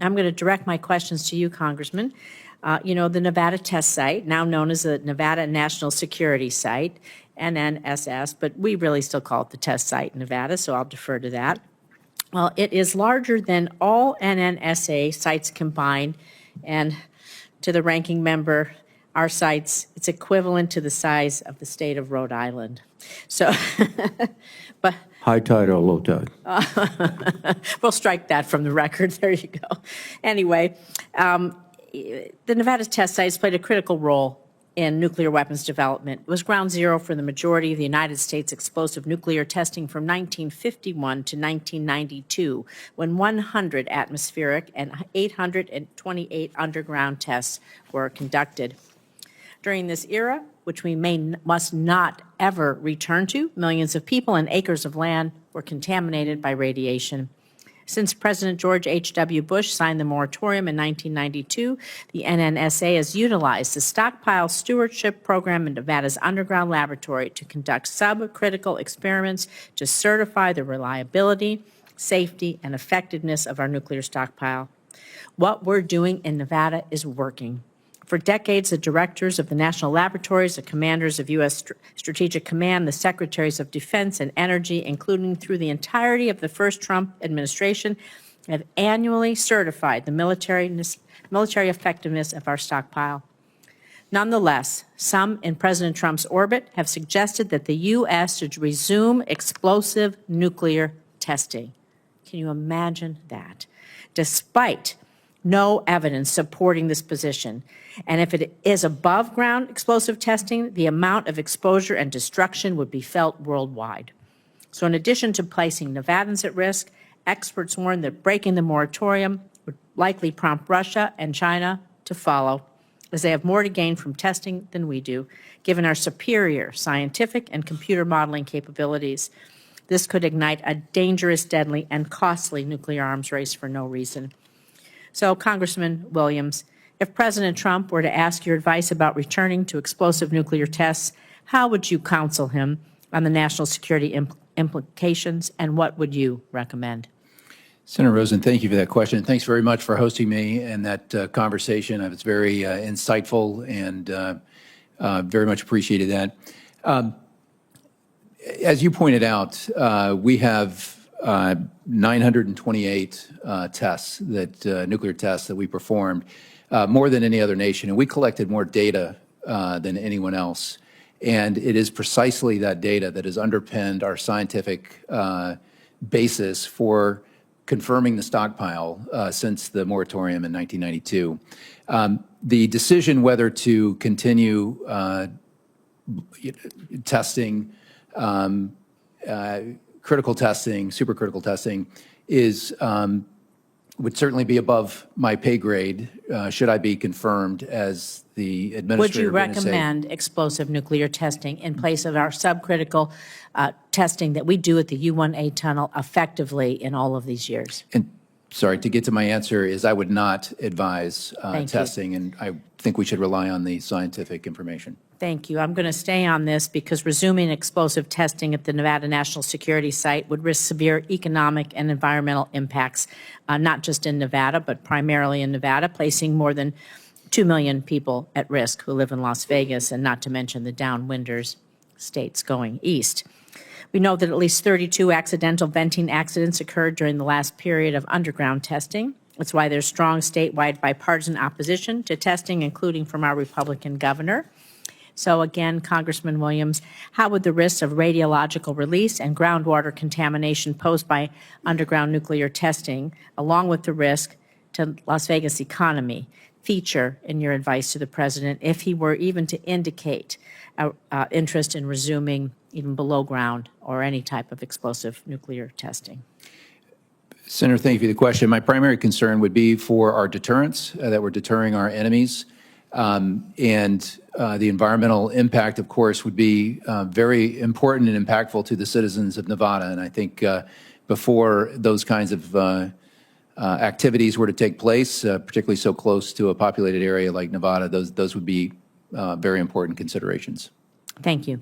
I'm going to direct my questions to you, Congressman. You know, the Nevada test site, now known as the Nevada National Security Site, NNSS, but we really still call it the test site in Nevada, so I'll defer to that. Well, it is larger than all NNSA sites combined, and to the ranking member, our sites, it's equivalent to the size of the state of Rhode Island. So, but High tide or low tide? we'll strike that from the record. There you go. Anyway, the Nevada test site has played a critical role in nuclear weapons development. It was ground zero for the majority of the United States explosive nuclear testing from 1951 to 1992, when 100 atmospheric and 828 underground tests were conducted. During this era, which we must not ever return to, millions of people and acres of land were contaminated by radiation. Since President George H.W. Bush signed the moratorium in 1992, the NNSA has utilized the Stockpile Stewardship Program in Nevada's underground laboratory to conduct subcritical experiments to certify the reliability, safety, and effectiveness of our nuclear stockpile. What we're doing in Nevada is working. For decades, the directors of the national laboratories, the commanders of U.S. Strategic Command, the secretaries of Defense and Energy, including through the entirety of the first Trump administration, have annually certified the military effectiveness of our stockpile. Nonetheless, some in President Trump's orbit have suggested that the U.S. should resume explosive nuclear testing. Can you imagine that? Despite no evidence supporting this position. And if it is above ground explosive testing, the amount of exposure and destruction would be felt worldwide. So in addition to placing Nevadans at risk, experts warn that breaking the moratorium would likely prompt Russia and China to follow, as they have more to gain from testing than we do, given our superior scientific and computer modeling capabilities. This could ignite a dangerous, deadly, and costly nuclear arms race for no reason. So, Congressman Williams, if President Trump were to ask your advice about returning to explosive nuclear tests, how would you counsel him on the national security implications, and what would you recommend? Senator Rosen, thank you for that question. Thanks very much for hosting me and that conversation. It was very insightful and very much appreciated that. As you pointed out, we have 928 tests, nuclear tests that we performed, more than any other nation. And we collected more data than anyone else. And it is precisely that data that has underpinned our scientific basis for confirming the stockpile since the moratorium in 1992. The decision whether to continue testing, critical testing, supercritical testing, would certainly be above my pay grade should I be confirmed as the administrator. Would you recommend explosive nuclear testing in place of our subcritical testing that we do at the U1A tunnel effectively in all of these years? And sorry, to get to my answer is I would not advise testing, and I think we should rely on the scientific information. Thank you. I'm going to stay on this because resuming explosive testing at the Nevada National Security Site would risk severe economic and environmental impacts, not just in Nevada, but primarily in Nevada, placing more than 2 million people at risk who live in Las Vegas, and not to mention the downwinders states going east. We know that at least 32 accidental venting accidents occurred during the last period of underground testing. That's why there's strong statewide bipartisan opposition to testing, including from our Republican governor. So again, Congressman Williams, how would the risks of radiological release and groundwater contamination posed by underground nuclear testing, along with the risk to Las Vegas economy, feature in your advice to the President if he were even to indicate interest in resuming even below ground or any type of explosive nuclear testing? Senator, thank you for the question. My primary concern would be for our deterrence, that we're deterring our enemies. The environmental impact, of course, would be very important and impactful to the citizens of Nevada. And I think before those kinds of activities were to take place, particularly so close to a populated area like Nevada, those would be very important considerations. Thank you.